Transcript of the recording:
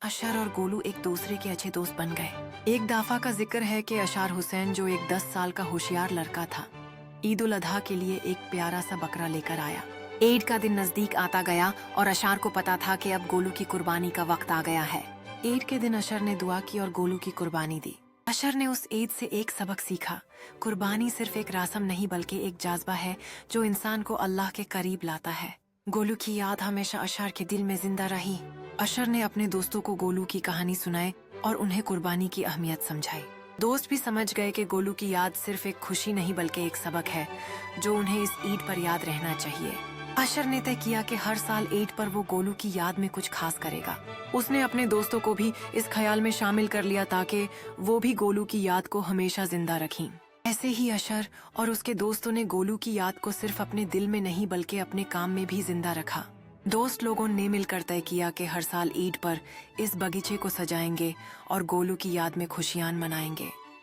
अशर और गोलू एक दूसरे के अच्छे दोस्त बन गए। एक दफा का जिक्र है कि अशार हुसैन जो एक 10 साल का होशियार लड़का था, ईद उल अधा के लिए एक प्यारा सा बकरा लेकर आया। ईद का दिन नजदीक आता गया और अशार को पता था कि अब गोलू की कुर्बानी का वक्त आ गया है। ईद के दिन अशर ने दुआ की और गोलू की कुर्बानी दी। अशर ने उस ईद से एक सबक सीखा, कुर्बानी सिर्फ एक रस्म नहीं बल्कि एक जज्बा है जो इंसान को अल्लाह के करीब लाता है। गोलू की याद हमेशा अशर के दिल में जिंदा रही। अशर ने अपने दोस्तों को गोलू की कहानी सुनाई और उन्हें कुर्बानी की अहमियत समझाई। दोस्त भी समझ गए कि गोलू की याद सिर्फ एक खुशी नहीं बल्कि एक सबक है जो उन्हें इस ईद पर याद रहना चाहिए। अशर ने तय किया कि हर साल ईद पर वो गोलू की याद में कुछ खास करेगा। उसने अपने दोस्तों को भी इस ख्याल में शामिल कर लिया ताकि वो भी गोलू की याद को हमेशा जिंदा रखें। ऐसे ही अशर और उसके दोस्तों ने गोलू की याद को सिर्फ अपने दिल में नहीं बल्कि अपने काम में भी जिंदा रखा। दोस्त लोगों ने मिलकर तय किया कि हर साल ईद पर इस बगीचे को सजाएंगे और गोलू की याद में खुशियां मनाएंगे।